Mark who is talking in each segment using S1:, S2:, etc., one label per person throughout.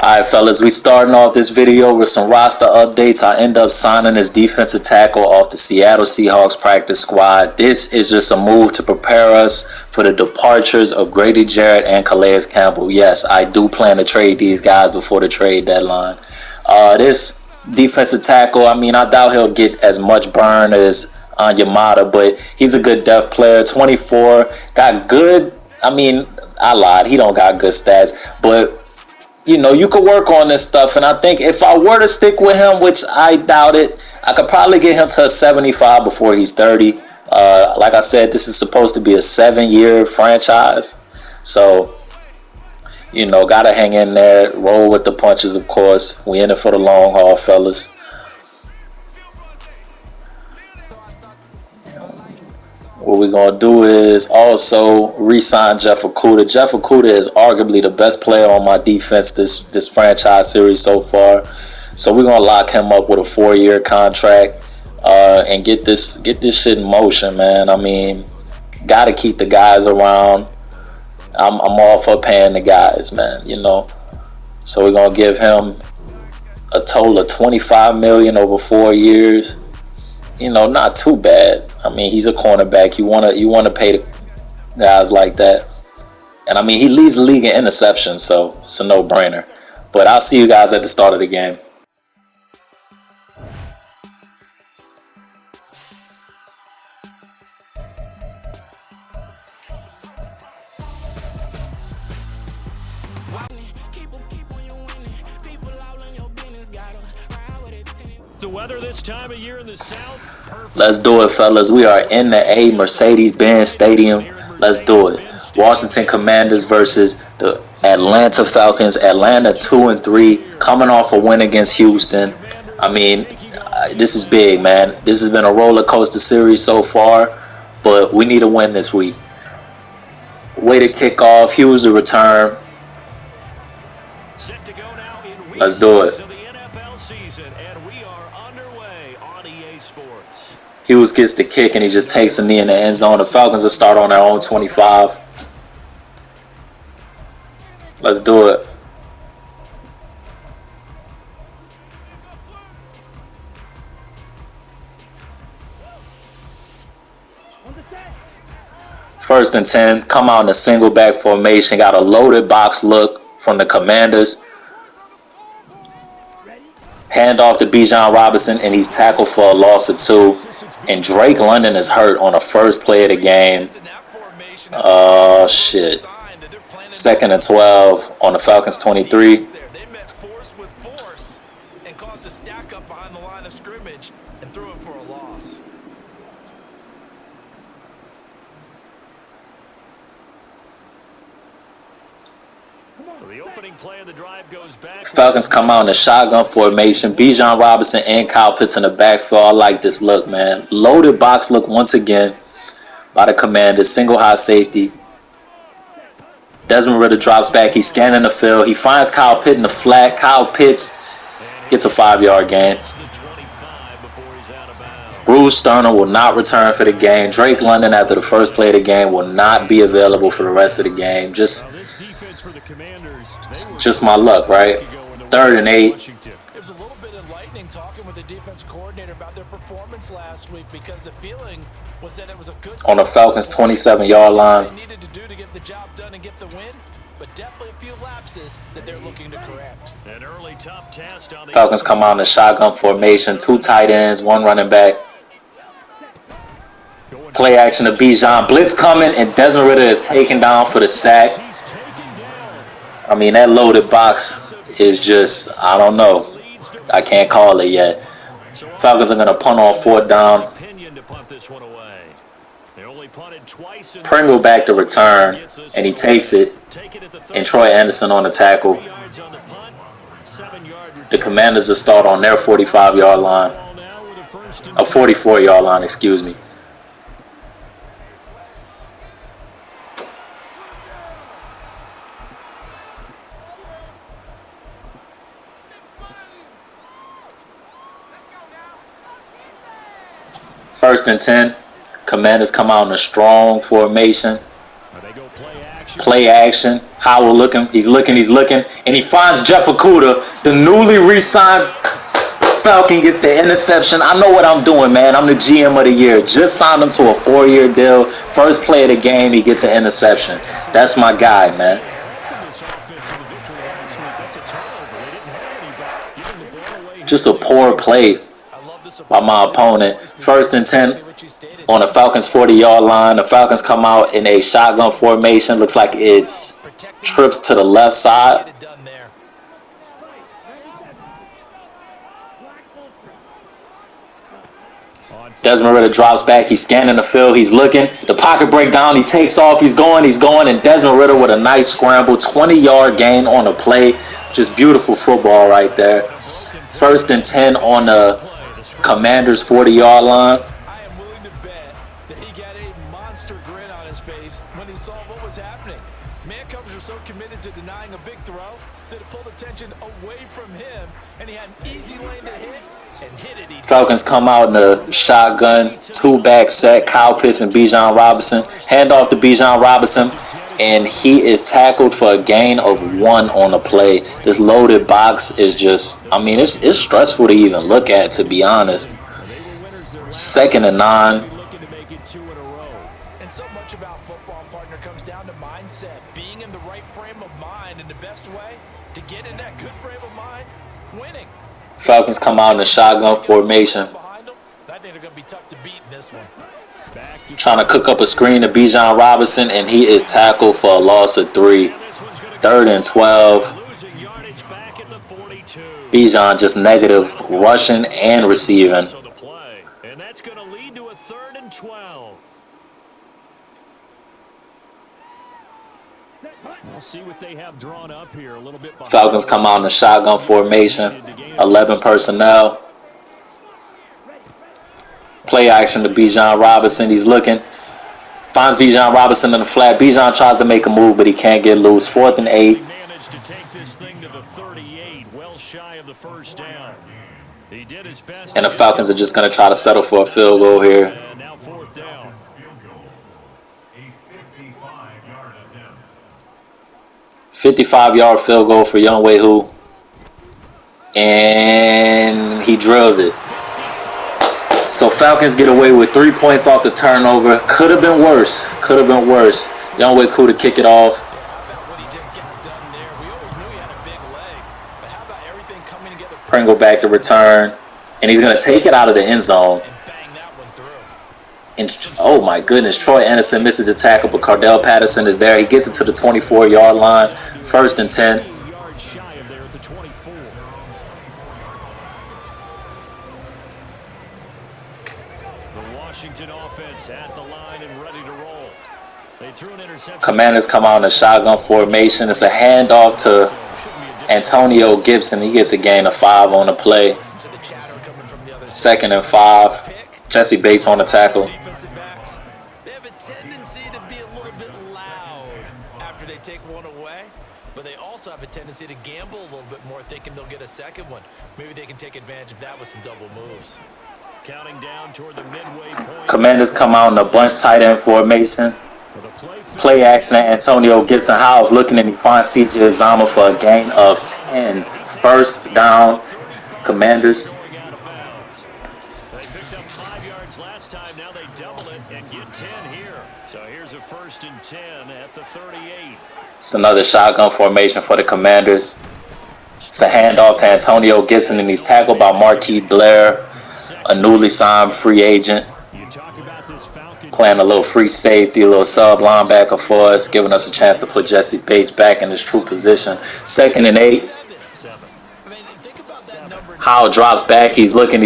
S1: Alright, fellas, we starting off this video with some roster updates. I end up signing this defensive tackle off the Seattle Seahawks practice squad. This is just a move to prepare us for the departures of Grady Jarrett and Calais Campbell. Yes, I do plan to trade these guys before the trade deadline. This defensive tackle, I mean, I doubt he'll get as much burn as Yamada, but he's a good depth player. 24, got good. I mean, I lied. He don't got good stats, but you know, you could work on this stuff, and I think if I were to stick with him, which I doubt it, I could probably get him to a 75 before he's 30. Like I said, this is supposed to be a 7-year franchise, so you know, gotta hang in there, roll with the punches. Of course, we in it for the long haul, fellas. What we're going to do is also re-sign Jeff Okudah. Jeff Okudah is arguably the best player on my defense this franchise series so far. So we're going to lock him up with a 4-year contract and get this shit in motion, man. I mean, got to keep the guys around. I'm all for paying the guys, man, you know. So we're going to give him a total of $25 million over 4 years. You know, not too bad. I mean, he's a cornerback. You wanna pay the guys like that. And I mean, he leads the league in interceptions, so it's a no-brainer. But I'll see you guys at the start of the game.
S2: The weather this time of year in the South. Perfect.
S1: Let's do it, fellas. We are in the A Mercedes-Benz Stadium. Let's do it. Washington Commanders versus the Atlanta Falcons. Atlanta 2-3, coming off a win against Houston. I mean, this is big, man. This has been a roller coaster series so far, but we need a win this week. Way to kick off. Hughes to return. Let's do it. Hughes gets the kick and he just takes a knee in the end zone. The Falcons will start on their own 25. Let's do it. First and 10. Come out in a single back formation. Got a loaded box look from the Commanders. Hand off to Bijan Robinson, and he's tackled for a loss of 2. And Drake London is hurt on the first play of the game. Oh, shit. 2nd and 12 on the Falcons 23.
S3: They met force with force and caused a stack up behind the line of scrimmage and threw it for a loss.
S2: So the opening play of the drive goes back.
S1: Falcons come out in a shotgun formation. Bijan Robinson and Kyle Pitts in the backfield. I like this look, man. Loaded box look once again by the Commanders. Single high safety. Desmond Ridder drops back. He's scanning the field. He finds Kyle Pitts in the flat. Kyle Pitts gets a 5-yard gain. Bruce Sterner will not return for the game. Drake London, after the first play of the game, will not be available for the rest of the game. Just my luck, right? 3rd and 8.
S3: It was a little bit enlightening talking with the defense coordinator about their performance last week because the feeling was that it was a good
S1: on the Falcons 27-yard line.
S3: They needed to do to get the job done and get the win, but definitely a few lapses that they're looking to correct.
S2: An early tough test on the
S1: Falcons come out in a shotgun formation. 2 tight ends, 1 running back. Play action to Bijan. Blitz coming, and Desmond Ridder is taken down for the sack. I mean, that loaded box is just, I don't know. I can't call it yet. Falcons are going to punt on 4th down. Pringle back to return, and he takes it. And Troy Anderson on the tackle. The Commanders will start on their 45-yard line. A 44-yard line, excuse me. First and 10. Commanders come out in a strong formation. Play action. Howell looking, he's looking, and he finds Jeff Okuda, the newly re-signed Falcon, gets the interception. I know what I'm doing, man. I'm the GM of the year. Just signed him to a 4-year deal. First play of the game, he gets an interception. That's my guy, man. Just a poor play by my opponent. 1st and 10 on the Falcons 40-yard line. The Falcons come out in a shotgun formation. Looks like it's trips to the left side. Desmond Ridder drops back. He's scanning the field. He's looking. The pocket breakdown. He takes off. He's going. And Desmond Ridder with a nice scramble. 20-yard gain on the play. Just beautiful football right there. 1st and 10 on the Commanders' 40-yard line.
S3: I am willing to bet that he got a monster grin on his face when he saw what was happening. Man coverage was so committed to denying a big throw that it pulled attention away from him, and he had an easy lane to hit.
S1: Falcons come out in a shotgun, 2-back set. Kyle Pitts and Bijan Robinson. Hand off to Bijan Robinson, and he is tackled for a gain of 1 on the play. This loaded box is just, I mean, it's stressful to even look at, to be honest. 2nd and 9.
S3: And so much about football, partner, comes down to mindset. Being in the right frame of mind, and the best way to get in that good frame of mind, winning.
S1: Falcons come out in a shotgun formation.
S3: I think they're going to be tough to beat in this one.
S1: Trying to cook up a screen to Bijan Robinson, and he is tackled for a loss of 3. 3rd and 12. Bijan just negative rushing and receiving.
S2: And that's going to lead to a 3rd and 12. We'll see what they have drawn up here a little bit.
S1: Falcons come out in a shotgun formation. 11 personnel. Play action to Bijan Robinson. He's looking. Finds Bijan Robinson in the flat. Bijan tries to make a move, but he can't get loose. 4th and 8.
S2: He managed to take this thing to the 38, well shy of the first down. He did his best.
S1: And the Falcons are just going to try to settle for a field goal here.
S2: And now 4th down.
S1: 55-yard field goal for Younghoe Koo. And he drills it. So Falcons get away with 3 points off the turnover. Could have been worse. Younghoe Koo to kick it off. Pringle back to return. And he's going to take it out of the end zone. And, oh my goodness, Troy Anderson misses a tackle, but Cardell Patterson is there. He gets it to the 24-yard line. 1st and 10.
S2: Washington offense at the line and ready to roll. They threw an interception.
S1: Commanders come out in a shotgun formation. It's a handoff to Antonio Gibson. He gets a gain of 5 on the play. 2nd and 5. Jesse Bates on the tackle.
S3: They have a tendency to be a little bit loud after they take one away, but they also have a tendency to gamble a little bit more, thinking they'll get a second one. Maybe they can take advantage of that with some double moves.
S2: Counting down toward the midway point.
S1: Commanders come out in a bunch tight end formation. Play action at Antonio Gibson. Howell's looking, and he finds C.J. Uzomah for a gain of 10. 1st down, Commanders.
S2: They picked up 5 yards last time. Now they double it and get 10 here. So here's a 1st and 10 at the 38.
S1: It's another shotgun formation for the Commanders. It's a handoff to Antonio Gibson, and he's tackled by Marquis Blair, a newly signed free agent. Playing a little free safety, a little sub linebacker for us, giving us a chance to put Jesse Bates back in his true position. 2nd and 8. Howell drops back. He's looking.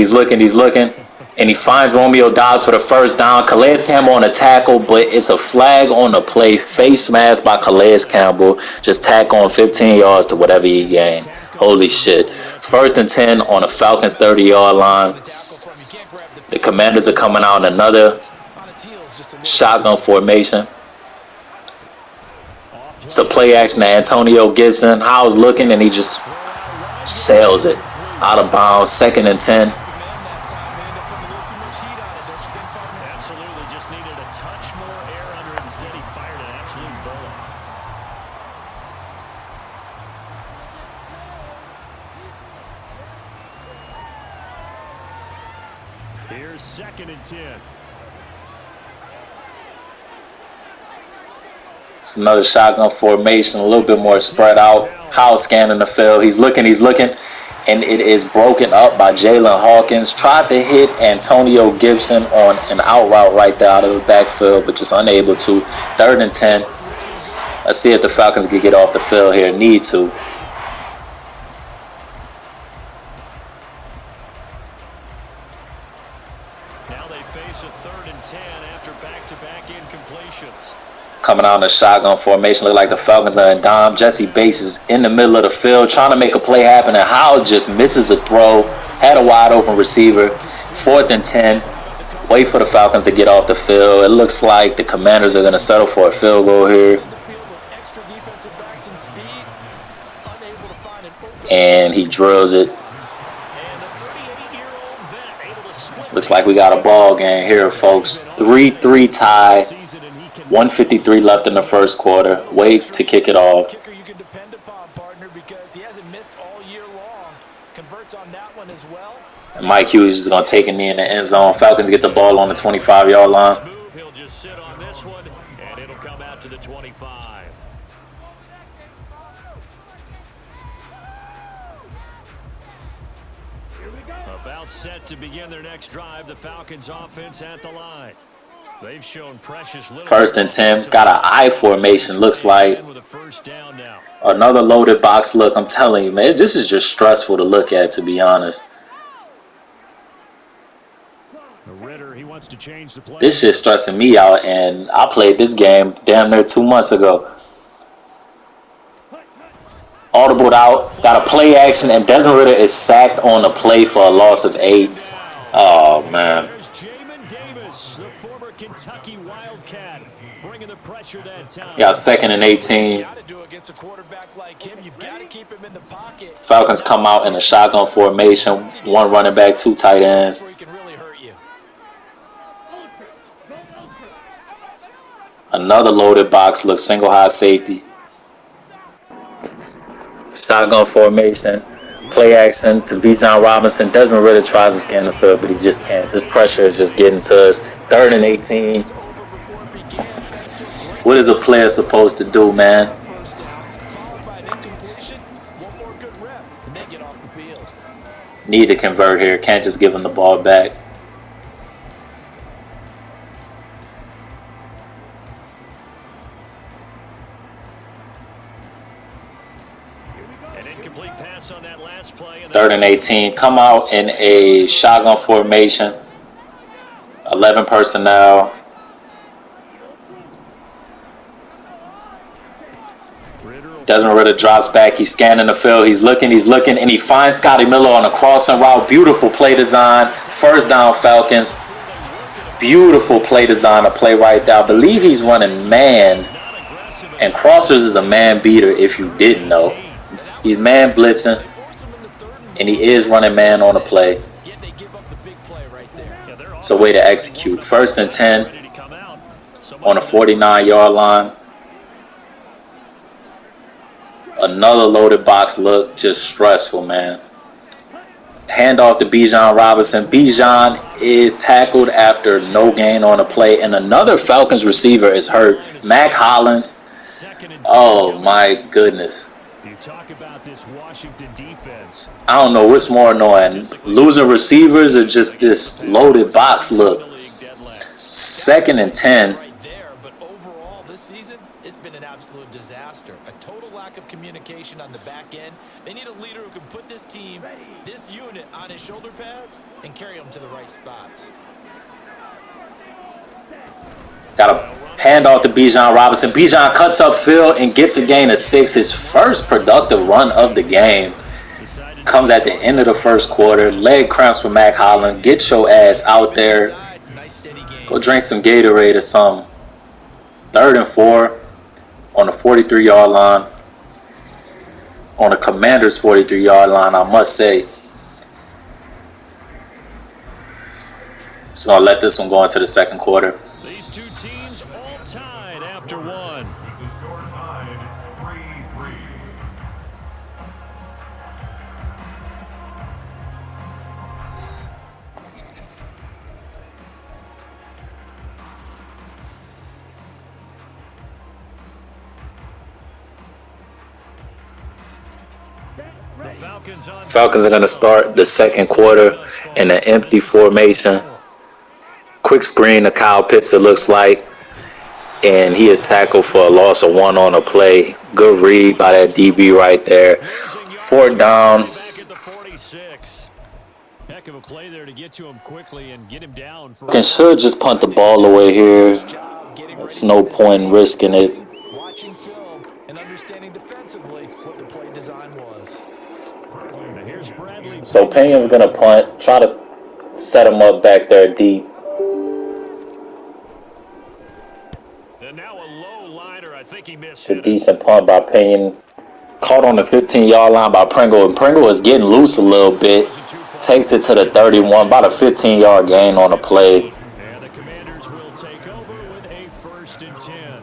S1: And he finds Romeo Dobbs for the 1st down. Calais Campbell on a tackle, but it's a flag on the play. Face mask by Calais Campbell. Just tack on 15 yards to whatever he gained. Holy shit. 1st and 10 on the Falcons' 30-yard line. The Commanders are coming out in another shotgun formation. It's a play action to Antonio Gibson. Howell's looking, and he just sails it out of bounds. 2nd and 10.
S2: Absolutely, just needed a touch more air under it. Instead, he fired an absolute bullet. Here's 2nd and 10.
S1: It's another shotgun formation, a little bit more spread out. Howell scanning the field. He's looking, and it is broken up by Jalen Hawkins. Tried to hit Antonio Gibson on an out route right there out of the backfield, but just unable to. 3rd and 10. Let's see if the Falcons can get off the field here. Need to.
S2: Now they face a 3rd and 10 after back-to-back incompletions.
S1: Coming out in the shotgun formation. Look like the Falcons are in dime. Jesse Bates is in the middle of the field trying to make a play happen, and Howell just misses a throw. Had a wide open receiver. 4th and 10. Wait for the Falcons to get off the field. It looks like the Commanders are going to settle for a field goal here. And he drills it. Looks like we got a ball game here, folks. 3-3 tie. 1:53 left in the first quarter. Wait to kick it off.
S3: Kicker you can depend upon, partner, because he hasn't missed all year long. Converts on that one as well.
S1: And Mike Hughes is going to take a knee in the end zone. Falcons get the ball on the 25-yard line.
S2: He'll just sit on this one, and it'll come out to the 25. About set to begin their next drive, the Falcons offense at the line. They've shown precious little.
S1: 1st and 10. Got an I formation, looks like. Another loaded box look. I'm telling you, man, this is just stressful to look at, to be honest. This shit's stressing me out, and I played this game damn near 2 months ago. Audibled out, got a play action, and Desmond Ridder is sacked on the play for a loss of 8. Oh, man. Got 2nd and 18. Falcons come out in a shotgun formation. 1 running back, 2 tight ends. Another loaded box look, single high safety. Shotgun formation. Play action to Bijan Robinson. Desmond Ridder tries to scan the field, but he just can't. This pressure is just getting to us. 3rd and 18. What is a player supposed to do, man? Need to convert here. Can't just give him the ball back.
S2: An incomplete pass on that last play.
S1: 3rd and 18. Come out in a shotgun formation. 11 personnel. Desmond Ridder drops back. He's scanning the field. He's looking, and he finds Scotty Miller on a crossing route. Beautiful play design. 1st down, Falcons. Beautiful play design, a play right there. I believe he's running man, and Crossers is a man beater if you didn't know. He's man blitzing, and he is running man on the play. It's a way to execute. 1st and 10 on the 49-yard line. Another loaded box look, just stressful, man. Handoff to Bijan Robinson. Bijan is tackled after no gain on the play, and another Falcons receiver is hurt. Mac Hollins. Oh my goodness.
S2: You talk about this Washington defense.
S1: I don't know what's more annoying, losing receivers or just this loaded box look. 2nd and 10.
S3: Communication on the back end. They need a leader who can put this team, this unit, on his shoulder pads and carry them to the right spots.
S1: Got a handoff to Bijan Robinson. Bijan cuts up field and gets a gain of 6. His first productive run of the game comes at the end of the first quarter. Leg cramps for Mac Hollins. Get your ass out there. Go drink some Gatorade or something. 3rd and 4 on the 43-yard line. On the Commanders' 43-yard line, I must say. Just going to let this one go into the second quarter.
S2: These two teams all tied after one.
S4: The score tied 3-3.
S2: The Falcons on
S1: Falcons are going to start the second quarter in an empty formation. Quick screen to Kyle Pitts, it looks like. And he is tackled for a loss of 1 on a play. Good read by that DB right there. 4th down.
S2: back at the 46. Heck of a play there to get to him quickly and get him down for.
S1: Falcons should just punt the ball away here. There's no point in risking it.
S3: Watching film and understanding defensively what the play design was.
S2: Now here's Bradley.
S1: So Pena's going to punt. Try to set him up back there deep.
S2: And now a low liner. I think he missed
S1: It's a
S2: it.
S1: decent punt by Pena. Caught on the 15-yard line by Pringle. And Pringle is getting loose a little bit. Takes it to the 31. About a 15-yard gain on the play.
S2: And the Commanders will take over with a 1st and 10.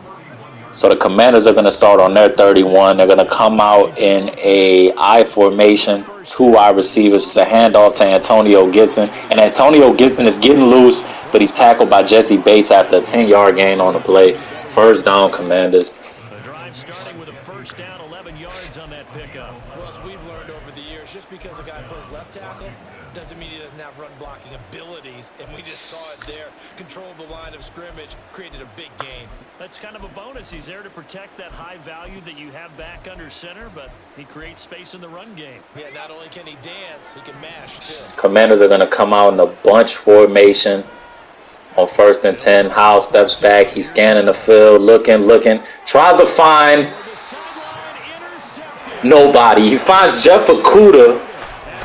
S1: So the Commanders are going to start on their 31. They're going to come out in a I formation. 2 wide receivers. It's a handoff to Antonio Gibson. And Antonio Gibson is getting loose, but he's tackled by Jesse Bates after a 10-yard gain on the play. 1st down, Commanders.
S2: The drive starting with a 1st down, 11 yards on that pickup.
S3: Well, as we've learned over the years, just because a guy plays left tackle doesn't mean he doesn't have run blocking abilities, and we just saw it there. Controlled the line of scrimmage, created a big gain.
S2: That's kind of a bonus. He's there to protect that high value that you have back under center, but he creates space in the run game.
S3: Yeah, not only can he dance, he can mash too.
S1: Commanders are going to come out in a bunch formation on 1st and 10. Howell steps back. He's scanning the field, looking. Tries to find
S2: The sideline intercepted.
S1: nobody. He finds Jeff Okudah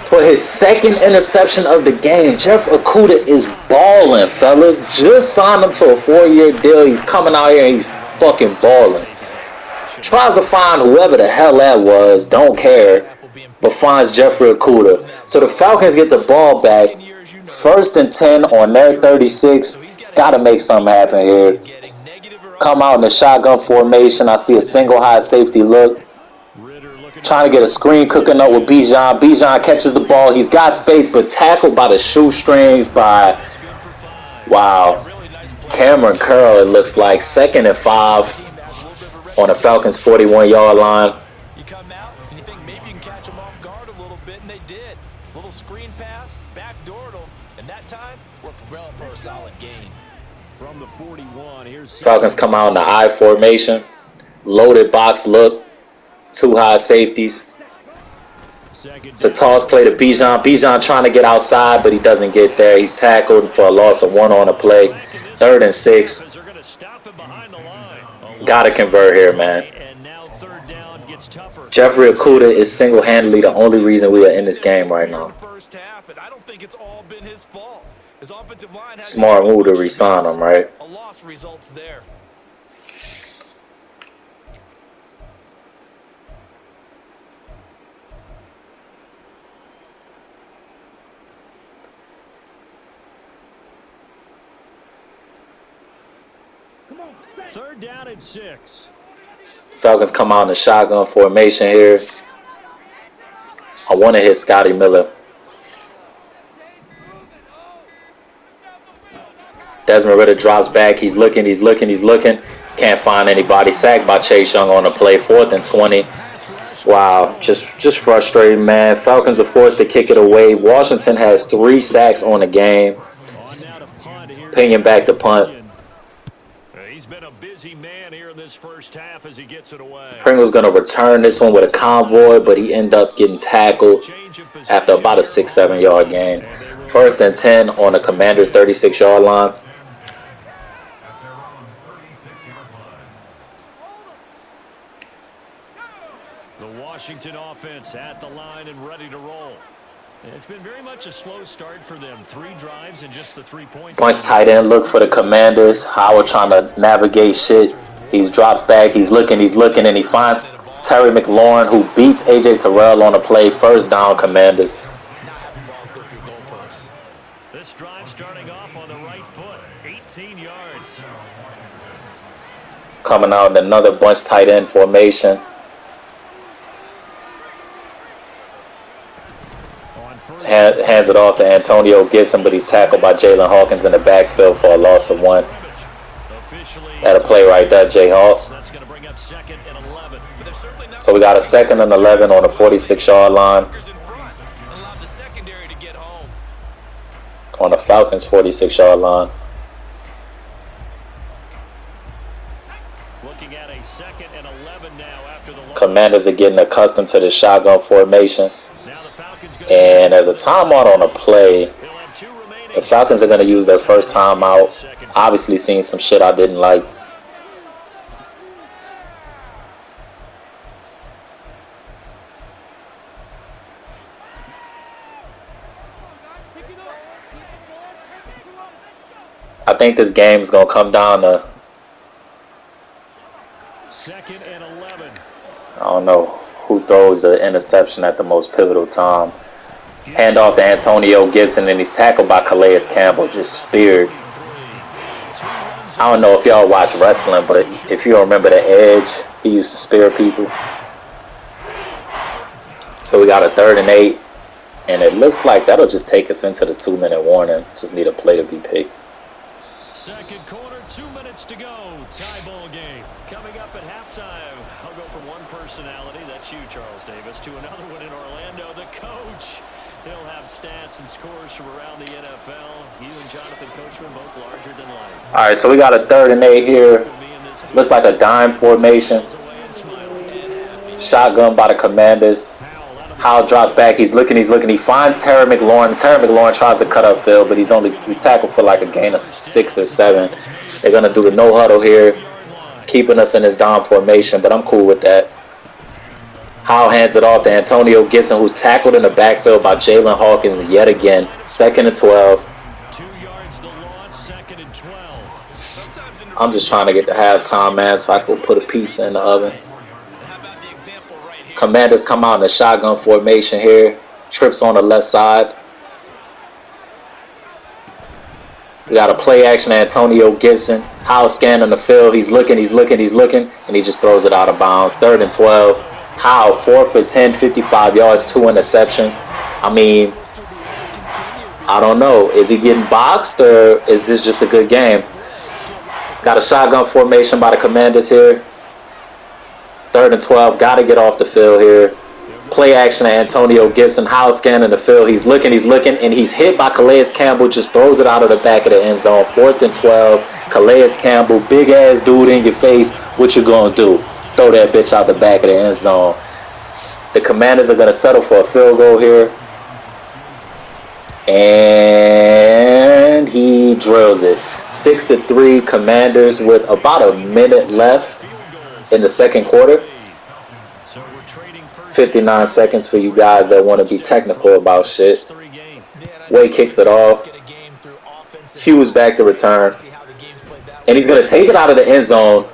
S1: for his 2nd interception of the game. Jeff Okudah is balling, fellas. Just signed him to a 4-year deal. He's coming out here and he's fucking balling. Tries to find whoever the hell that was. Don't care. But finds Jeffrey Okudah. So the Falcons get the ball back. 1st and 10 on their 36. Got to make something happen here. Come out in the shotgun formation. I see a single high safety look. Trying to get a screen cooking up with Bijan. Bijan catches the ball. He's got space, but tackled by the shoestrings by, wow, Cameron Curl, it looks like. 2nd and 5 on the Falcons' 41-yard line.
S3: You come out and you think maybe you can catch them off guard a little bit, and they did. Little screen pass, backdoored them, and that time worked well for a solid gain.
S2: From the 41, here's
S1: Falcons come out in the I formation. Loaded box look. 2 high safeties. It's a toss play to Bijan. Bijan trying to get outside, but he doesn't get there. He's tackled for a loss of 1 on the play. 3rd and 6.
S2: They're going to stop him behind the line.
S1: Got to convert here, man.
S2: And now 3rd down gets tougher.
S1: Jeffrey Okudah is single-handedly the only reason we are in this game right now.
S3: First half, and I don't think it's all been his fault. His offensive line has
S1: Smart move to re-sign him, right?
S3: a loss results there.
S2: Third down and 6.
S1: Falcons come out in the shotgun formation here. I want to hit Scotty Miller. Desmond Ridder drops back. He's looking. Can't find anybody. Sacked by Chase Young on the play. 4th and 20. Wow, just frustrating, man. Falcons are forced to kick it away. Washington has 3 sacks on the game.
S2: On now to punt here.
S1: Pinging back to punt.
S2: He's been a busy man here in this first half as he gets it away.
S1: Pringle's going to return this one with a convoy, but he ended up getting tackled after about a 6-7 yard gain. 1st and 10 on the Commanders' 36-yard line.
S2: The Washington offense at the line and ready to roll. It's been very much a slow start for them. 3 drives and just the 3 points.
S1: Bunch tight end look for the Commanders. Howard trying to navigate shit. He drops back. He's looking, and he finds Terry McLaurin, who beats A.J. Terrell on the play. 1st down, Commanders.
S3: Not having balls go through goalposts.
S2: This drive starting off on the right foot. 18 yards.
S1: Coming out in another bunch tight end formation. Hands it off to Antonio Gibson, but he's tackled by Jalen Hawkins in the backfield for a loss of 1. That a play right there, Jay Hawk.
S2: That's going to bring up 2nd and 11.
S3: But they're certainly not
S1: So we got a 2nd and 11 on the 46-yard line.
S3: Allowed the secondary to get home.
S1: On the Falcons' 46-yard line.
S2: Looking at a 2nd and 11 now after the loss.
S1: Commanders are getting accustomed to the shotgun formation.
S2: Now the Falcons
S1: And as a timeout on a play, the Falcons are going to use their first timeout. Obviously seeing some shit I didn't like. I think this game is going to come down to,
S2: 2nd and 11.
S1: I don't know who throws the interception at the most pivotal time. Hand off to Antonio Gibson, and he's tackled by Calais Campbell, just speared. I don't know if y'all watch wrestling, but if you remember the Edge, he used to spear people. So we got a 3rd and 8, and it looks like that'll just take us into the 2-minute warning. Just need a play to be picked.
S2: Second quarter, 2 minutes to go. Tie ball game. Coming up at halftime, I'll go from one personality, that's you, Charles Davis, to another one in Orlando, the coach. He'll have stats and scores from around the NFL. You and Jonathan Coachman both larger than life.
S1: All right, so we got a 3rd and 8 here. Looks like a dime formation. Shotgun by the Commanders. Howell drops back. He's looking. He finds Terry McLaurin. Terry McLaurin tries to cut upfield, but he's tackled for like a gain of 6 or 7. They're going to do the no huddle here, keeping us in this dime formation, but I'm cool with that. Howell hands it off to Antonio Gibson, who's tackled in the backfield by Jalen Hawkins yet again. 2nd and 12.
S2: 2 yards the loss, 2nd and 12.
S1: I'm just trying to get to halftime, man, so I can put a pizza in the oven. Commanders come out in the shotgun formation here. Trips on the left side. We got a play action Antonio Gibson. Howell scanning the field. He's looking, and he just throws it out of bounds. 3rd and 12. Howell, 4 for 10, 55 yards, 2 interceptions. I mean, I don't know. Is he getting boxed, or is this just a good game? Got a shotgun formation by the Commanders here. 3rd and 12. Got to get off the field here. Play action to Antonio Gibson. Howell scanning the field. He's looking, and he's hit by Calais Campbell. Just throws it out of the back of the end zone. 4th and 12. Calais Campbell, big ass dude in your face. What you gonna do? Throw that bitch out the back of the end zone. The Commanders are gonna settle for a field goal here, and he drills it. 6-3 Commanders with about a minute left in the second quarter. 59 seconds for you guys that want to be technical about shit. Way kicks it off. Hughes back to return. And he's going to take it out of the end zone.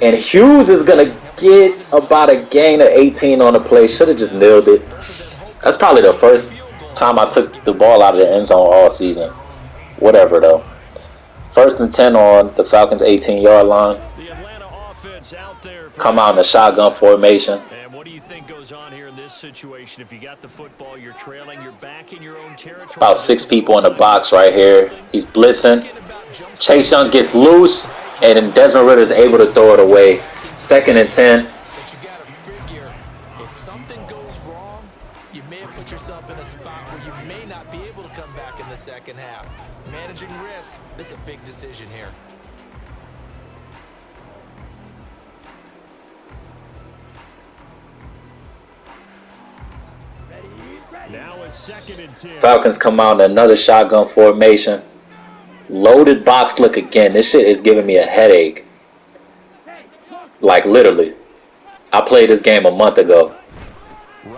S1: And Hughes is going to get about a gain of 18 on the play. Should have just nailed it. That's probably the first time I took the ball out of the end zone all season. Whatever, though. 1st and 10 on the Falcons' 18-yard line. Come out in the shotgun formation.
S2: And what do you think goes on here in this situation? If you got the football, you're trailing, you're back in your own territory.
S1: About 6 people in the box right here. He's blitzing. Chase Young gets loose, and then Desmond Ridder is able to throw it away. 2nd and 10.
S3: But you got to figure, if something goes wrong, you may have put yourself in a spot where you may not be able to come back in the second half. Managing risk, this is a big decision here.
S2: Now a 2nd and 10.
S1: Falcons come out in another shotgun formation. Loaded box look again. This shit is giving me a headache. Like, literally. I played this game a month ago.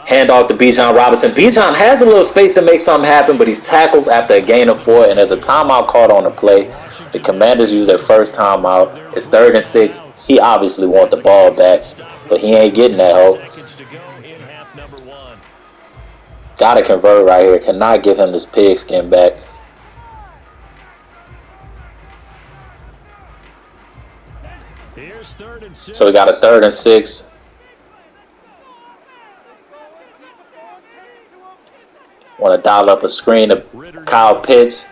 S1: Hand off to Bijan Robinson. Bijan has a little space to make something happen, but he's tackled after a gain of 4, and there's a timeout called on the play. The Commanders use their first timeout. It's 3rd and 6. He obviously wants the ball back, but he ain't getting that hoe. Gotta convert right here. Cannot give him this pigskin back. So we got a 3rd and 6. Want to dial up a screen to Kyle Pitts.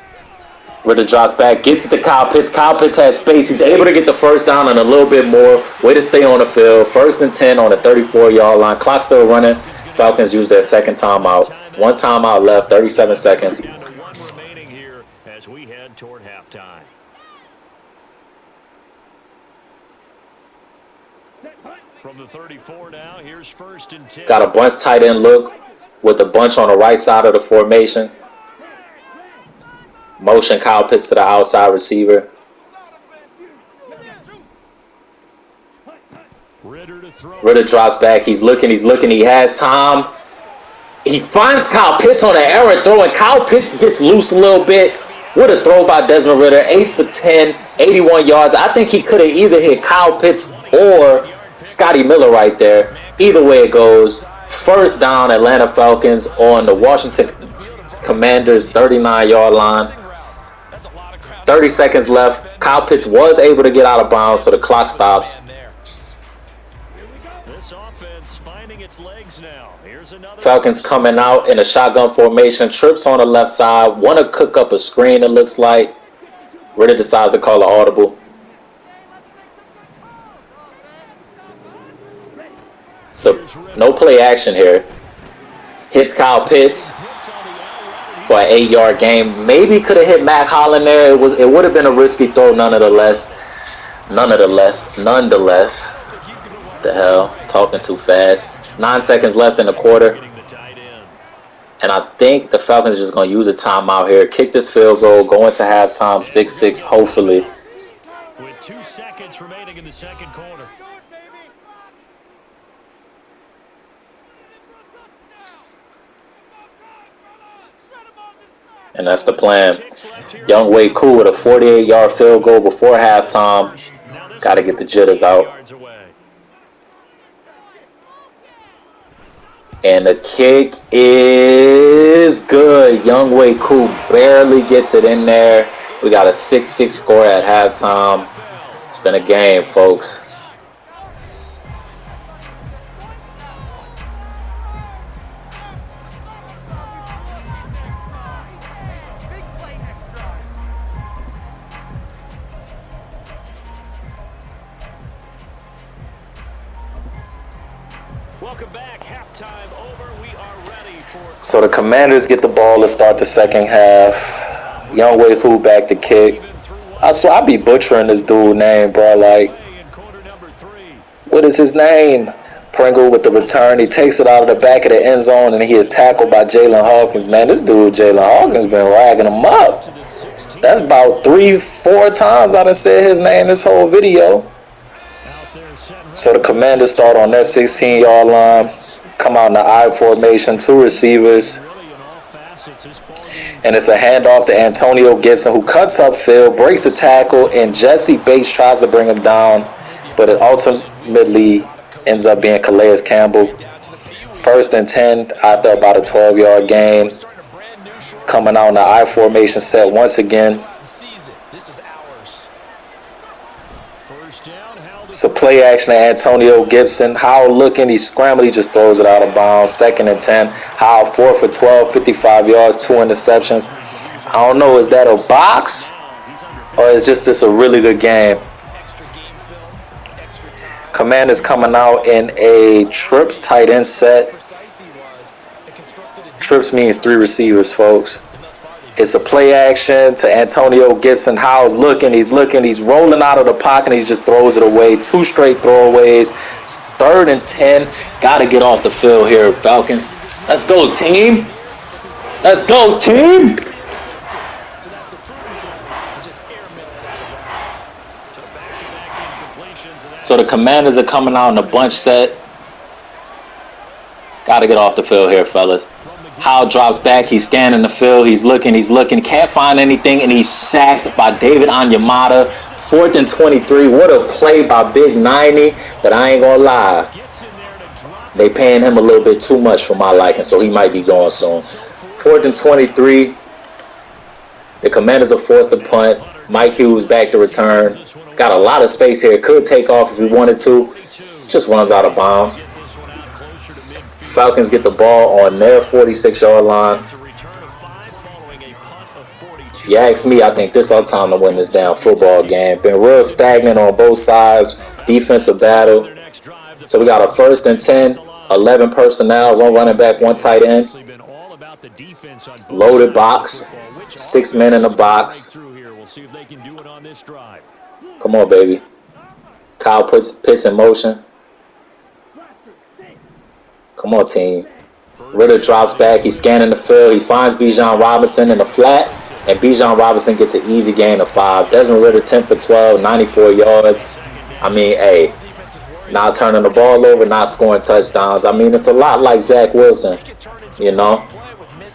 S1: Ritter drops back, gets to Kyle Pitts. Kyle Pitts has space. He's able to get the first down and a little bit more. Way to stay on the field. 1st and 10 on the 34-yard line. Clock still running. Falcons use their second timeout. 1 timeout left, 37 seconds.
S2: Down to 1 remaining here as we head toward halftime. From the 34 now, here's 1st and 10.
S1: Got a bunch tight end look with a bunch on the right side of the formation. Motion Kyle Pitts to the outside receiver. Ritter drops back. He's looking. He has time. He finds Kyle Pitts on an errant throw, and Kyle Pitts gets loose a little bit. What a throw by Desmond Ritter. 8 for 10, 81 yards. I think he could have either hit Kyle Pitts or Scotty Miller right there. Either way it goes. First down, Atlanta Falcons on the Washington Commanders' 39-yard line. 30 seconds left. Kyle Pitts was able to get out of bounds, so the clock stops.
S2: This offense finding its legs now. Here's another
S1: Falcons coming out in a shotgun formation. Trips on the left side. Want to cook up a screen, it looks like. Ritter decides to call an audible. So, no play action here. Hits Kyle Pitts for an 8-yard gain. Maybe could have hit Matt Holland there. It would have been a risky throw nonetheless. The hell, talking too fast. 9 seconds left in the quarter. And I think the Falcons are just going to use a timeout here. Kick this field goal, go into halftime, 6-6, hopefully.
S2: with 2 seconds remaining in the second quarter.
S1: And that's the plan. Young Wei Koo with a 48-yard field goal before halftime. Got to get the jitters out. And the kick is good. Young Wei Koo barely gets it in there. We got a 6-6 score at halftime. It's been a game, folks.
S2: Welcome back. Halftime over. We are ready for.
S1: So the Commanders get the ball to start the second half. Young Wei Koo back to kick. I be butchering this dude's name, bro. Like, what is his name? Pringle with the return. He takes it out of the back of the end zone, and he is tackled by Jalen Hawkins. Man, this dude, Jalen Hawkins, been ragging him up. That's about 3-4 times I done said his name this whole video. So the Commanders start on their 16-yard line. Come out in the I formation, 2 receivers. And it's a handoff to Antonio Gibson, who cuts upfield, breaks a tackle, and Jesse Bates tries to bring him down. But it ultimately ends up being Calais Campbell. 1st and 10 after about a 12-yard gain. Coming out in the I formation set once again. So play action to Antonio Gibson. Howell looking, he's scrambling, he just throws it out of bounds. 2nd and 10. Howell 4 for 12, 55 yards, 2 interceptions. I don't know, is that a box? Or is just this a really good game? Commanders coming out in a trips tight end set. Trips means 3 receivers, folks. It's a play action to Antonio Gibson. Howell's looking, he's rolling out of the pocket, and he just throws it away. 2 straight throwaways. 3rd and 10. Got to get off the field here, Falcons. Let's go, team. Let's go, team. So the Commanders are coming out in a bunch set. Got to get off the field here, fellas. Howell drops back. He's scanning the field. He's looking. Can't find anything, and he's sacked by David Onyemata. 4th and 23. What a play by Big 90, but I ain't going to lie. They paying him a little bit too much for my liking, so he might be going soon. 4th and 23. The Commanders are forced to punt. Mike Hughes back to return. Got a lot of space here. Could take off if he wanted to. Just runs out of bounds. Falcons get the ball on their 46-yard line. If you ask me, I think this is our time to win this damn football game. Been real stagnant on both sides. Defensive battle. So we got a 1st and 10, 11 personnel, 1 running back, 1 tight end. Loaded box. 6 men in the box. Come on, baby. Kyle puts Pitts in motion. Come on, team. Ritter drops back. He's scanning the field. He finds Bijan Robinson in the flat. And Bijan Robinson gets an easy gain of 5. Desmond Ritter 10 for 12, 94 yards. I mean, hey, not turning the ball over, not scoring touchdowns. I mean, it's a lot like Zach Wilson, you know.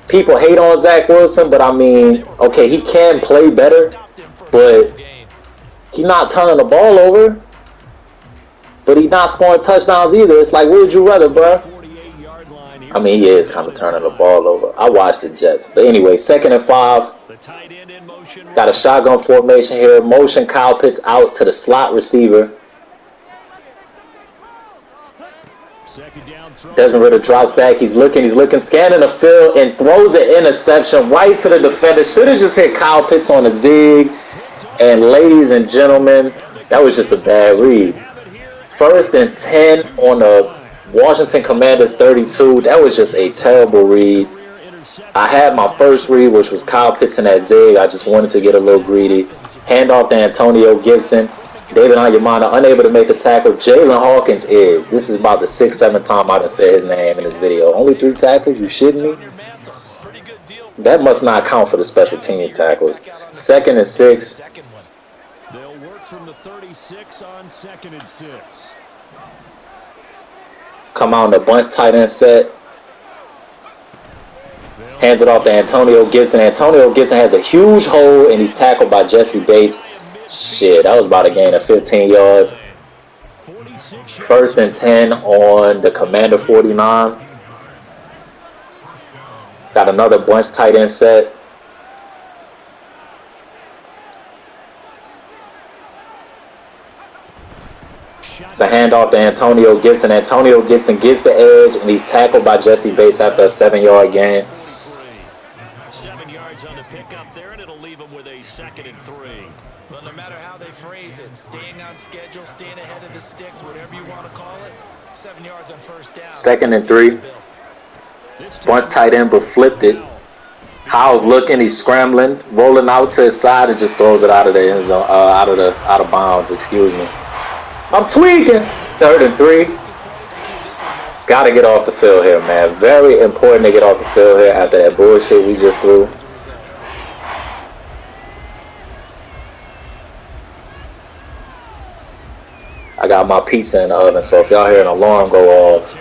S1: People hate on Zach Wilson, but I mean, okay, he can play better, but he's not turning the ball over. But he's not scoring touchdowns either. It's like, what would you rather, bro? I mean, he is kind of turning the ball over. I watched the Jets. But anyway, 2nd and 5. Got a shotgun formation here. Motion Kyle Pitts out to the slot receiver. Desmond Ritter drops back. He's looking, scanning the field, and throws an interception right to the defender. Should have just hit Kyle Pitts on a zig. And ladies and gentlemen, that was just a bad read. 1st and 10 on the Washington Commanders 32. That was just a terrible read. I had my first read, which was Kyle Pitts in that zig. I just wanted to get a little greedy. Handoff to Antonio Gibson. David Onyemata unable to make the tackle. Jalen Hawkins is. This is about the 6th, 7th time I done said his name in this video. Only 3 tackles? You shitting me? That must not count for the special teams tackles. 2nd and 6.
S2: They'll work from the 36 on 2nd and 6.
S1: Come out in the bunch tight end set. Hands it off to Antonio Gibson. Antonio Gibson has a huge hole, and he's tackled by Jesse Bates. Shit, that was about a gain of 15 yards. 1st and 10 on the Commander 49. Got another bunch tight end set. It's a handoff to Antonio Gibson. Antonio Gibson gets the edge, and he's tackled by Jesse Bates after a 7-yard gain.
S2: 7 yards on the pickup there, and it'll leave him with a 2nd and 3.
S3: Well, no matter how they phrase it, staying on schedule, staying ahead of the sticks, whatever you want to call it, 7 yards on 1st down.
S1: 2nd and 3. Bunch tight end, but flipped it. Howell's looking, he's scrambling, rolling out to his side, and just throws it out of the end zone, out of bounds. Excuse me. I'm tweaking. 3rd and 3. Got to get off the field here, man. Very important to get off the field here after that bullshit we just threw. I got my pizza in the oven, so if y'all hear an alarm go off,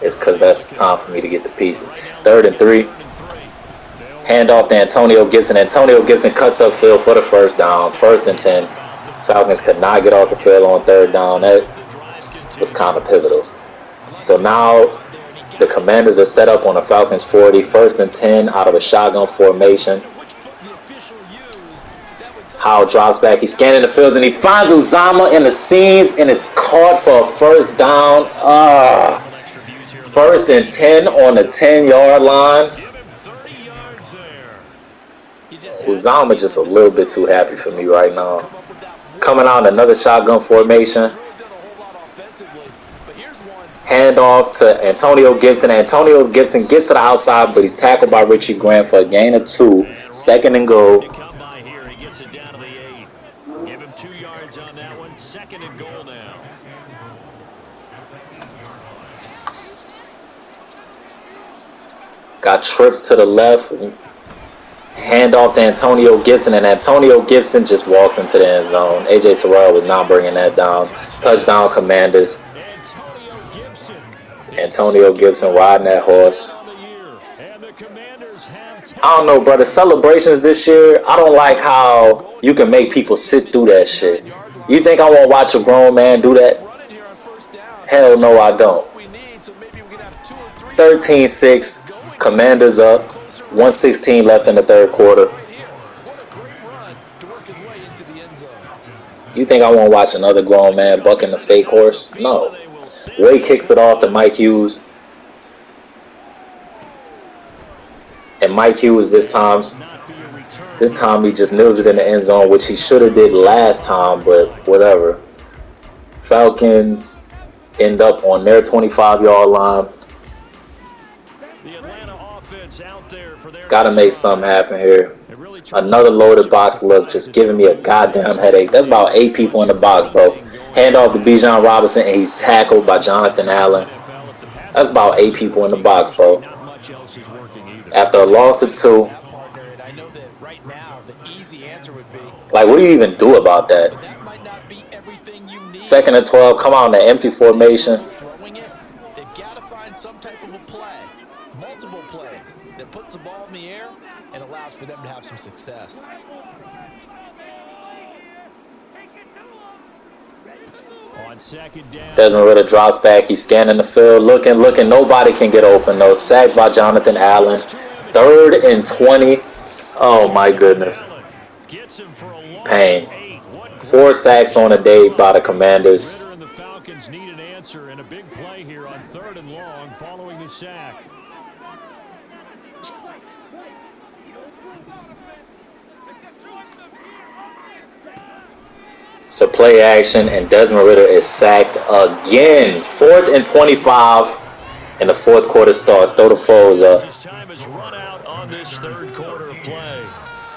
S1: it's because that's time for me to get the pizza. 3rd and 3. Handoff to Antonio Gibson. Antonio Gibson cuts upfield for the 1st down. 1st and 10. Falcons could not get off the field on 3rd down. That was kind of pivotal. So now the Commanders are set up on the Falcons 40. 1st and 10 out of a shotgun formation. Howell drops back. He's scanning the fields, and he finds Uzama in the seams, and it's caught for a 1st down. 1st and 10 on the 10-yard line. Uzama just a little bit too happy for me right now. Coming out in another shotgun formation. Handoff to Antonio Gibson. Antonio Gibson gets to the outside, but he's tackled by Richie Grant for a gain of 2. 2nd and goal.
S2: Give him 2 yards on that one. 2nd and goal now.
S1: Got trips to the left. Handoff to Antonio Gibson, and Antonio Gibson just walks into the end zone. A.J. Terrell was not bringing that down. Touchdown, Commanders. Antonio Gibson riding that horse. I don't know, bro. The celebrations this year, I don't like how you can make people sit through that shit. You think I want to watch a grown man do that? Hell no, I don't. 13-6. Commanders up. 1:16 left in the 3rd quarter. You think I want to watch another grown man bucking the fake horse? No. Wade kicks it off to Mike Hughes. And Mike Hughes this time This time he just nails it in the end zone, which he should have did last time, but whatever. Falcons end up on their 25-yard line. Gotta make something happen here. Another loaded box look, just giving me a goddamn headache. That's about 8 people in the box, bro. Hand off to Bijan Robinson, and he's tackled by Jonathan Allen. That's about 8 people in the box, bro. After a loss of 2. Like, what do you even do about that? 2nd and 12, come out in the empty formation.
S3: They've got to find some type of a play, multiple plays that puts the ball in the air and allows for them to have some success.
S2: On 2nd down.
S1: Desmond Ridder drops back. He's scanning the field, looking. Nobody can get open, though. Sacked by Jonathan Allen. 3rd and 20. Oh, my goodness. Pain. 4 sacks on a day by the Commanders.
S2: Ridder and the Falcons need an answer and a big play here on 3rd and long following the sack.
S1: So play action, and Desmond Ridder is sacked again. 4th and 25, and the 4th quarter starts. Throw the foes up.
S2: His time has run out on this 3rd quarter of play.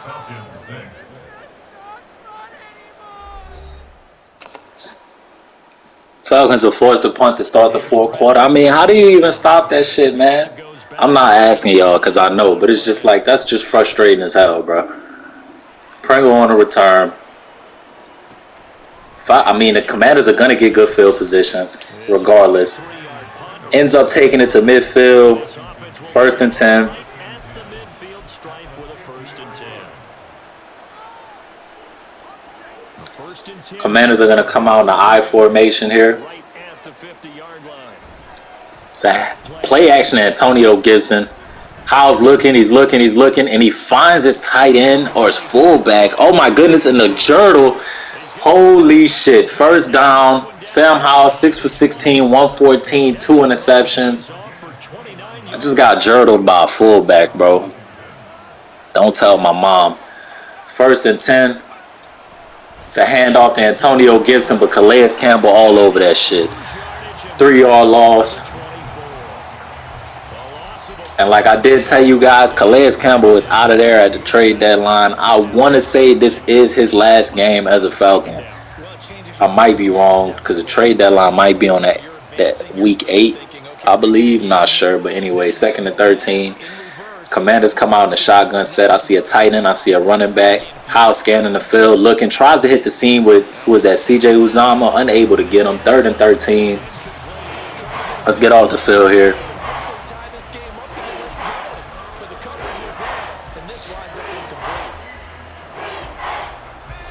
S4: Falcons 6.
S1: Falcons are forced to punt to start the 4th quarter. I mean, how do you even stop that shit, man? I'm not asking y'all because I know, but it's just like, that's just frustrating as hell, bro. Pringle on the return. I mean, the Commanders are going to get good field position regardless. Ends up taking it to midfield. 1st and 10.
S2: At the midfield stripe with a 1st and 10. 1st and 10.
S1: Commanders are going to come out in the I formation here.
S2: Right at the 50-yard line.
S1: So play action, Antonio Gibson. Howell's looking, he's looking, and he finds his tight end or his fullback. Oh my goodness, in the girdle. Holy shit. 1st down. Sam Howell, 6 for 16, 114, 2 interceptions. I just got girdled by a fullback, bro. Don't tell my mom. 1st and 10. It's a handoff to Antonio Gibson, but Calais Campbell all over that shit. 3-yard loss. And like I did tell you guys, Calais Campbell is out of there at the trade deadline. I want to say this is his last game as a Falcon. I might be wrong because the trade deadline might be on that week 8, I believe. Not sure, but anyway, 2nd and 13. Commanders come out in the shotgun set. I see a tight end. I see a running back. Howell scanning the field, looking, tries to hit the seam with, who was that, CJ Uzama, unable to get him. 3rd and 13. Let's get off the field here.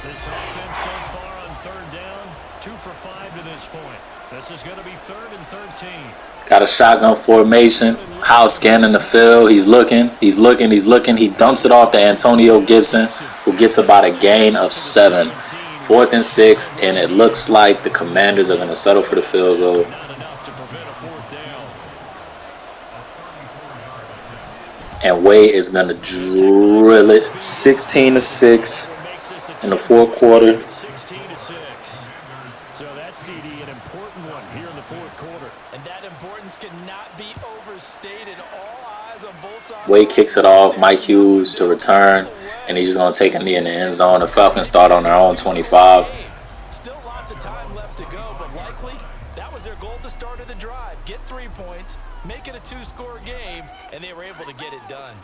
S2: This offense so far on 3rd down, 2 for 5 to this point. This is going to be 3rd and 13.
S1: Got a shotgun formation. Howell scanning the field. He's looking. He dumps it off to Antonio Gibson, who gets about a gain of 7. 4th and 6, and it looks like the Commanders are going to settle for the field goal.
S2: Not enough to prevent a 4th down.
S1: And Wade is going to drill it. 16-6 in the 4th quarter.
S2: 16-6. So that's CD, an important one here in the 4th quarter.
S3: And that importance cannot be overstated. All eyes on both sides.
S1: Wade kicks it off. Mike Hughes to return. And he's just going to take a knee in the end zone. The Falcons start on their own 25.
S3: Still lots of time left to go, but likely that was their goal at the start of the drive. Get 3 points, make it a 2-score game, and they were able to get it done.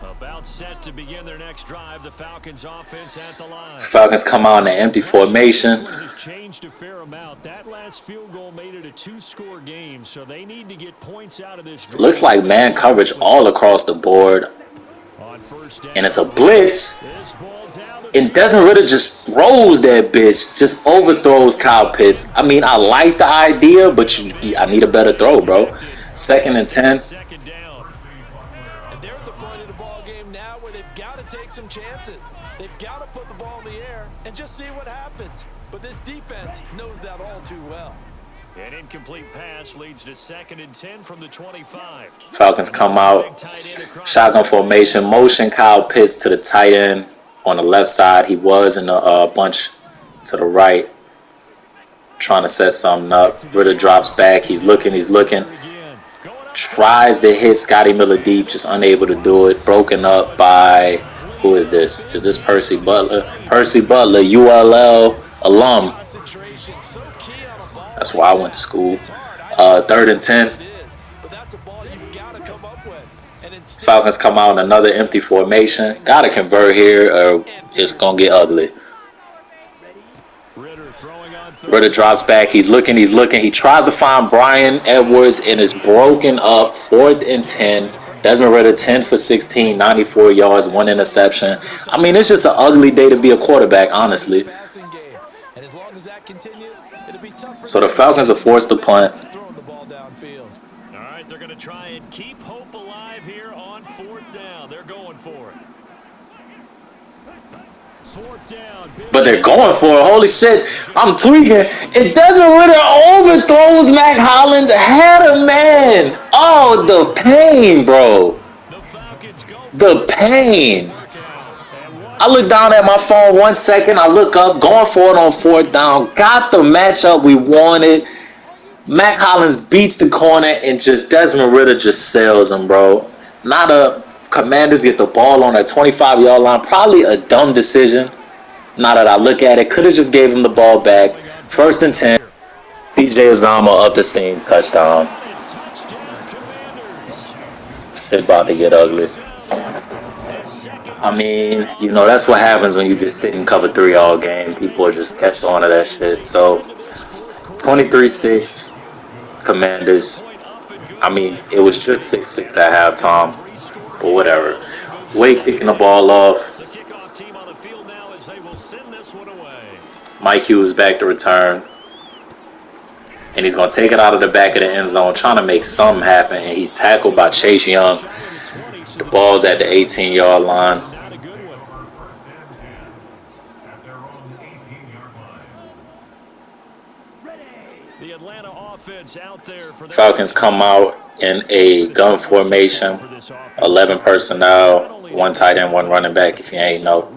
S2: About set to begin their next drive. The Falcons offense at the line.
S1: Falcons come out in the empty formation.
S2: Has changed a fair amount. That last field goal made it a 2-score game, so they need to get points out of this drive.
S1: Looks like man coverage all across the board.
S2: On 1st down,
S1: And it's a blitz.
S2: this ball down to
S1: And Desmond Ridder just throws that bitch. Just overthrows Kyle Pitts. I mean, I like the idea, but I need a better throw, bro. 2nd and 10.
S2: 2nd down.
S3: And they're at the point of the ball game now where they've got to take some chances. They've got to put the ball in the air and just see what happens. But this defense knows that all too well.
S2: An incomplete pass leads to 2nd and 10 from the 25.
S1: Falcons come out.
S2: Tight end across
S1: Shotgun
S2: the
S1: formation. Motion Kyle Pitts to the tight end on the left side. He was in the bunch to the right, trying to set something up. Ritter drops back. He's looking. Tries to hit Scotty Miller deep, just unable to do it. Broken up by, who is this? Is this Percy Butler? Percy Butler, ULL alum. That's why I went to school. 3rd and 10. Falcons come out in another empty formation. Gotta convert here or it's gonna get ugly. Ritter drops back. He's looking. He tries to find Brian Edwards and is broken up. 4th and 10. Desmond Ritter 10 for 16, 94 yards, 1 interception. I mean, it's just an ugly day to be a quarterback, honestly. So the Falcons are forced to punt.
S2: All right, they're going to try and keep hope alive here on 4th down. They're going for it. 4th down.
S1: But they're going for it. Holy shit, I'm tweaking. It Desmond Ritter overthrows Mac Hollins. Had a man. Oh, the pain, bro. The pain. I look down at my phone 1 second. I look up, going for it on 4th down. Got the matchup we wanted. Mac Hollins beats the corner and just Desmond Ritter just sails him, bro. Not a Commanders get the ball on that 25-yard line. Probably a dumb decision. Now that I look at it, could have just gave him the ball back. 1st and 10. TJ Azama up the seam, touchdown. Shit about to get ugly. I mean, you know, that's what happens when you just sit and cover 3 all game. People are just catch on to that shit. So, 23-6, Commanders. I mean, it was just 6-6 at halftime, but whatever. Wade kicking the ball off. Mike Hughes back to return. And he's going to take it out of the back of the end zone, trying to make something happen. And he's tackled by Chase Young. The ball's at the 18-yard line.
S2: The Atlanta offense out there for
S1: Falcons come out in a gun formation. 11 personnel, 1 tight end, 1 running back, if you ain't know.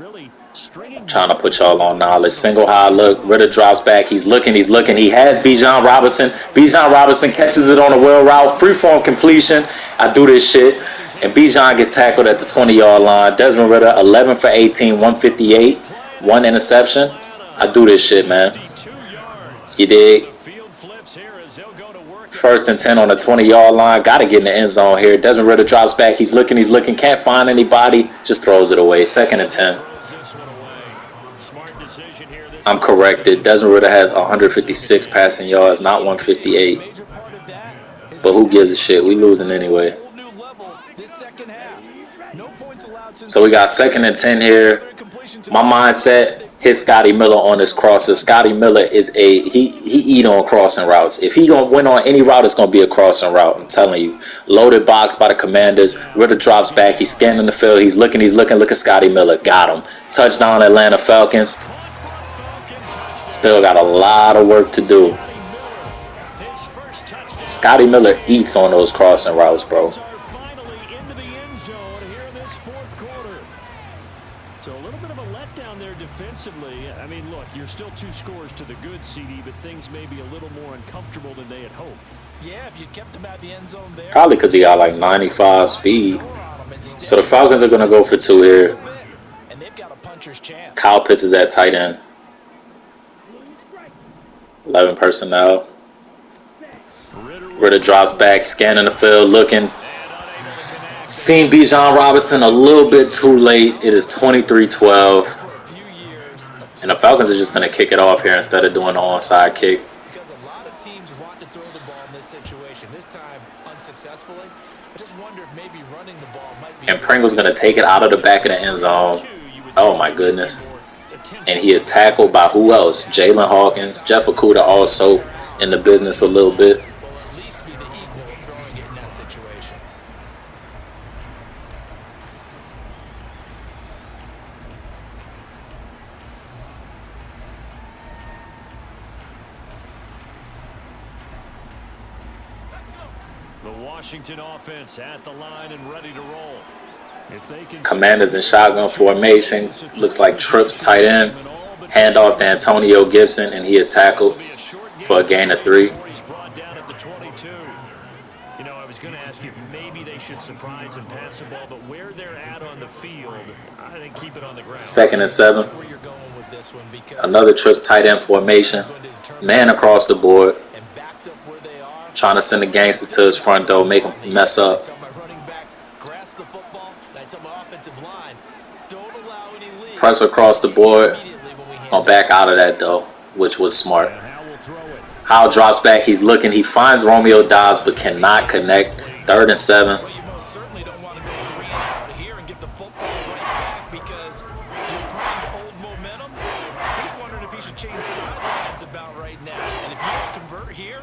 S1: Trying to put y'all on knowledge. Single high look. Ritter drops back. He's looking. He has Bijan Robinson. Bijan Robinson catches it on a wheel route. Freeform completion. I do this shit. And Bijan gets tackled at the 20-yard line. Desmond Ritter, 11 for 18, 158, 1 interception. I do this shit, man. You dig? 1st and 10 on the 20-yard line. Got to get in the end zone here. Desmond Ritter drops back. He's looking. Can't find anybody. Just throws it away. 2nd and 10. I'm corrected. Desmond Ritter has 156 passing yards, not 158. But who gives a shit? We losing anyway. So we got 2nd and 10 here. My mindset, hit Scotty Miller on this crosser. Scotty Miller is he eat on crossing routes. If he gonna win on any route, it's gonna be a crossing route. I'm telling you. Loaded box by the Commanders. Ritter drops back. He's scanning the field. He's looking. Look at Scotty Miller. Got him. Touchdown, Atlanta Falcons. Still got a lot of work to do. Scotty Miller eats on those crossing routes, bro.
S2: So a little bit of a letdown there defensively. I mean, look, you're still 2 scores to the good, CD, but things may be a little more uncomfortable than they had hoped.
S3: Yeah, if you kept him at the end zone there.
S1: Probably because he got like 95 speed. So the Falcons are going to go for 2 here.
S3: And they've got a puncher's chance.
S1: Kyle Pitts is at tight end. 11 personnel. Ritter drops back, scanning the field, looking. Seen Bijan Robinson a little bit too late. It is 23-12. And the Falcons are just going to kick it off here instead of doing the onside kick.
S3: Because a lot of teams want to throw the ball in this situation. This time, unsuccessfully. I just wonder if maybe running the ball might be...
S1: And Pringle's going to take it out of the back of the end zone. Oh, my goodness. And he is tackled by who else? Jalen Hawkins. Jeff Okudah also in the business a little bit.
S3: Will at least be the equal of throwing it in that situation.
S2: The Washington offense at the line and ready to roll. If they can
S1: Commanders in shotgun formation. Looks like trips tight end. Handoff to Antonio Gibson, and he is tackled for a gain of 3.
S2: He's brought down at the 22. You know, I was going to ask you if maybe they should surprise and pass the ball, but where they're at on the field, I think keep it on the ground.
S1: 2nd and 7.
S3: Where you're going with this one because
S1: Another trips tight end formation. Man across the board.
S3: and backed up where they are.
S1: Trying to send the gangsters to his front door, make him mess
S3: I
S1: up.
S3: tell my running backs, grasp the football, and I tell my offensive line, don't allow any lead.
S1: Press across the board.
S3: Immediately when we hand
S1: Gonna back out of that though, which was smart.
S2: How will throw it.
S1: Howell drops back. He's looking. He finds Romeo Dobbs, but cannot connect. 3rd and 7.
S3: Well, you most certainly don't want to go 3 and out here and get the football right back because you're finding old momentum. He's wondering if he should change sidelines about right now. And if you don't convert here,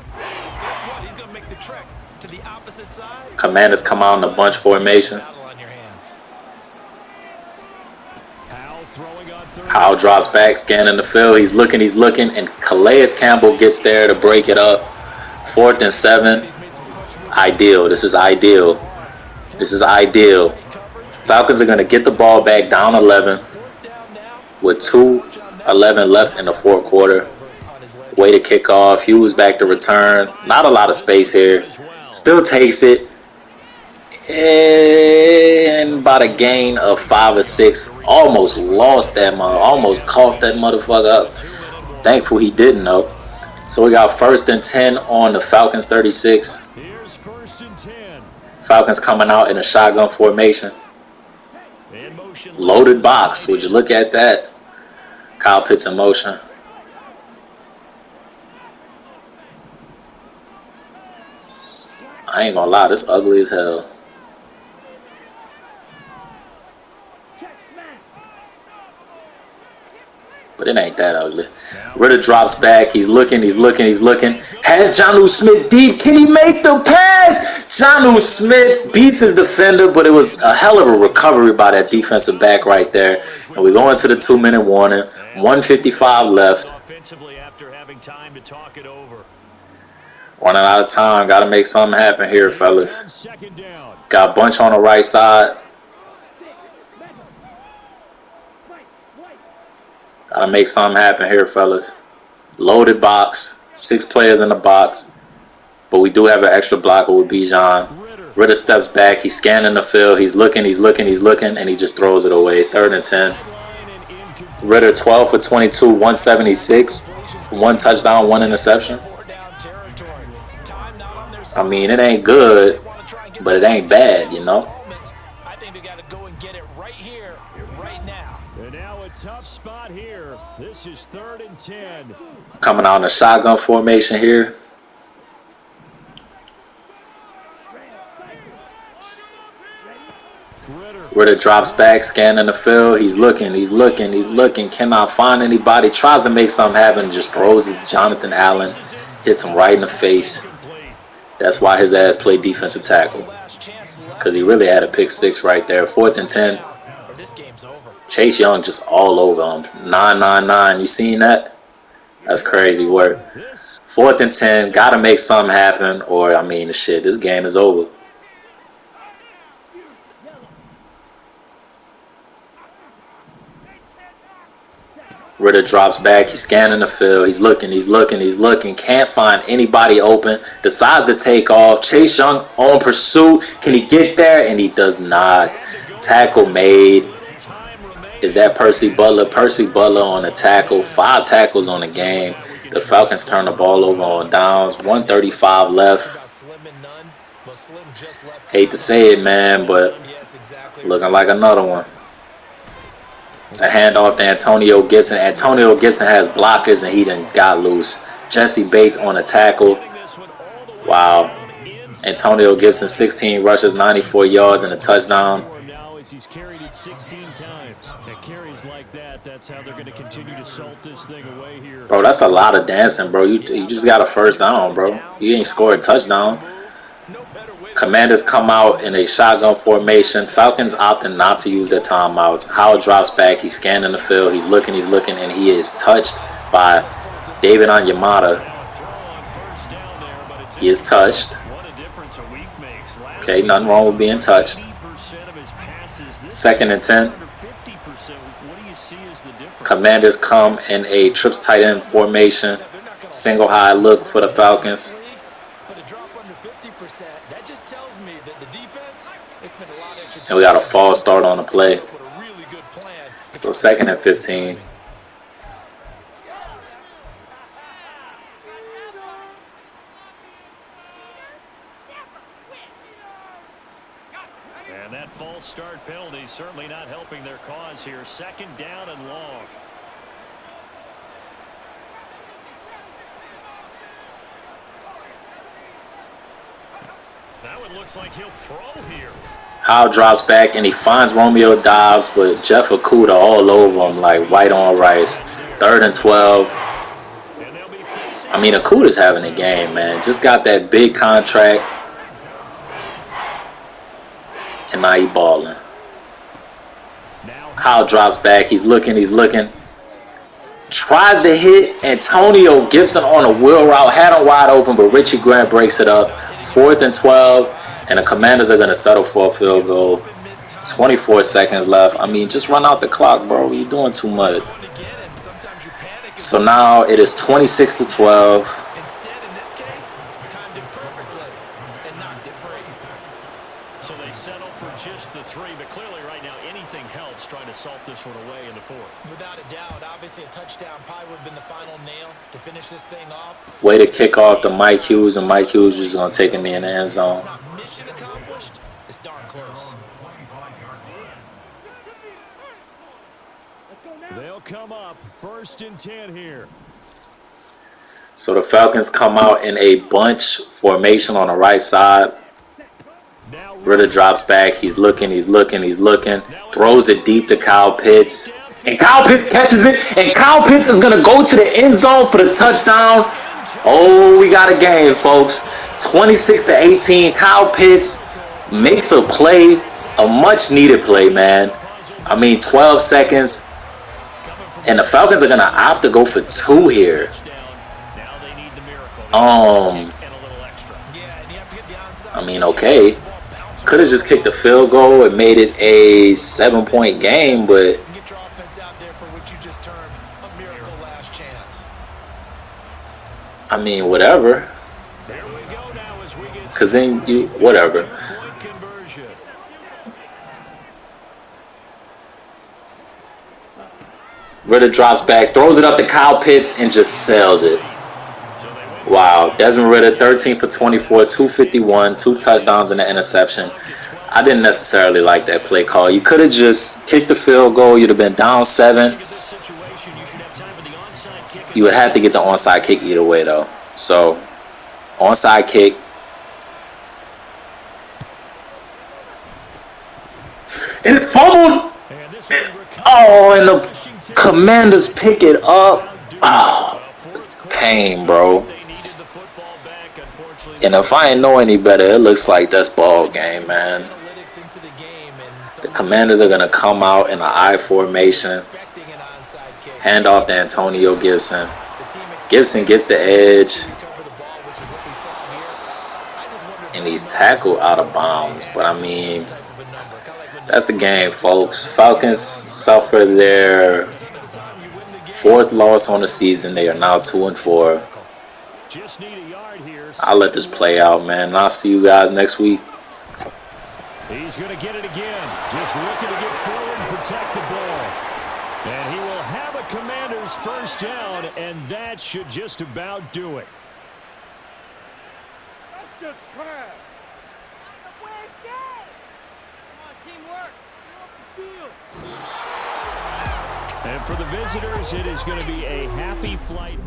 S3: guess what? He's going to make the trek to the opposite side.
S1: Commanders come out in a bunch formation.
S3: Battle on your hands.
S2: Howell throwing on third.
S1: Howell drops back, scanning the field. He's looking, and Calais Campbell gets there to break it up. 4th and 7. Ideal. This is ideal. This is ideal. Falcons are going to get the ball back down 11 with 2:11 left in the 4th quarter. Way to kick off. Hughes back to return. Not a lot of space here. Still takes it. And about a gain of 5 or 6. Almost lost that almost coughed that motherfucker up. Thankful he didn't though. So we got 1st and 10 on the Falcons 36.
S2: Here's 1st and 10.
S1: Falcons coming out in a shotgun formation.
S2: In motion.
S1: Loaded box. Would you look at that? Kyle Pitts in motion. I ain't gonna lie, this ugly as hell. But it ain't that ugly. Ritter drops back. He's looking. Has Jonnu Smith deep. Can he make the pass? Jonnu Smith beats his defender, but it was a hell of a recovery by that defensive back right there. And we go into the 2-minute warning. 1:55 left.
S2: Offensively after having time to talk it over.
S1: Running out of time. Got to make something happen here, fellas.
S2: 2nd down.
S1: Got Bunch on the right side. Got to make something happen here, fellas. Loaded box. 6 players in the box. But we do have an extra blocker with Bijan. Ritter steps back. He's scanning the field. He's looking. And he just throws it away. 3rd and 10. Ritter 12 for 22, 176. 1 touchdown, 1 interception. I mean, it ain't good, but it ain't bad, you know.
S3: I think they got to go and get it right here, right now.
S2: And now a tough spot here. This is 3rd and 10.
S1: Coming out in a shotgun formation here. Ritter drops back, scanning the field. He's looking. Cannot find anybody. Tries to make something happen. Just throws it to Jonathan Allen. Hits him right in the face. That's why his ass played defensive tackle. Because he really had a pick 6 right there. 4th and 10.
S3: This game's over.
S1: Chase Young just all over him. 999. You seen that? That's crazy work. 4th and 10. Got to make something happen. Or, I mean, shit, this game is over. Ritter drops back. He's scanning the field. He's looking. Can't find anybody open. Decides to take off. Chase Young on pursuit. Can he get there? And he does not. Tackle made. Is that Percy Butler? Percy Butler on the tackle. 5 tackles on the game. The Falcons turn the ball over on downs. 1:35 left. Hate to say it, man, but looking like another one. It's a handoff to Antonio Gibson. Antonio Gibson has blockers, and he done got loose. Jesse Bates on a tackle. Wow. Antonio Gibson, 16 rushes, 94 yards, and a touchdown.
S2: He's carried it 16 times. At carries like that, that's how they're going to continue to salt this thing away here.
S1: Bro, that's a lot of dancing, bro. You just got a 1st down, bro. You ain't scored a touchdown. Commanders come out in a shotgun formation. Falcons opting not to use their timeouts. Howell drops back. He's scanning the field. He's looking, and he is touched by David Onyemata. He is touched. Okay, nothing wrong with being touched. 2nd and 10. Commanders come in a trips tight end formation. Single high look for the Falcons. And we got a false start on the play. So 2nd and 15.
S2: And that false start penalty certainly not helping their cause here. 2nd down and long. Now it looks like he'll throw here.
S1: Howe drops back and he finds Romeo Dobbs, but Jeff Okudah all over him like white on rice. 3rd and 12. I mean, Okudah's having a game, man. Just got that big contract. And now he balling. Howe drops back. He's looking. Tries to hit Antonio Gibson on a wheel route. Had him wide open, but Richie Grant breaks it up. 4th and 12. And the Commanders are going to settle for a field goal. 24 seconds left. I mean, just run out the clock, bro. You're doing too much. So now it is 26 to 12.
S3: Instead, in this case, timed it perfectly and knocked it free.
S2: So they settle for just the 3, but clearly right now anything helps trying to salt this one away in the 4th.
S3: Without a doubt, obviously a touchdown probably would have been the final nail to finish this thing off.
S1: Way to kick off to Mike Hughes, and Mike Hughes is going to take it in the end zone.
S3: It's not mission accomplished. It's darn close.
S2: They'll come up 1st and 10 here.
S1: So the Falcons come out in a bunch formation on the right side. Ritter drops back. He's looking. Throws it deep to Kyle Pitts. And Kyle Pitts catches it. And Kyle Pitts is going to go to the end zone for the touchdown. Oh, we got a game, folks. 26 to 18. Kyle Pitts makes a play, a much-needed play, man. I mean, 12 seconds. And the Falcons are going to opt to go for 2 here. I mean, okay. Could have just kicked a field goal and made it a 7-point game, but
S3: Get your offense out there for what you just termed a miracle last chance.
S1: I mean, whatever. Because then you, whatever. Ritter drops back, throws it up to Kyle Pitts, and just sails it. Wow. Desmond Ritter, 13 for 24, 251, 2 touchdowns and an interception. I didn't necessarily like that play call. You could have just kicked the field goal. You'd have been down 7. You would have to get the onside kick either way, though. So, onside kick. And it's fumbled. Oh, and the Commanders pick it up. Oh, pain, bro. And if I ain't know any better, it looks like that's ball game, man. The Commanders are going to come out in an I formation. Hand off to Antonio Gibson. Gibson gets the edge. And he's tackled out of bounds. But, I mean, that's the game, folks. Falcons suffer their 4th loss on the season. They are now 2-4. I'll let this play out, man. And I'll see you guys next week.
S2: He's going to get it again. Just looking to get forward and protect the ball. And he will have a Commander's 1st down, and that should just about do it.
S5: That's just crap.
S2: And for the visitors, it is going to be a happy flight.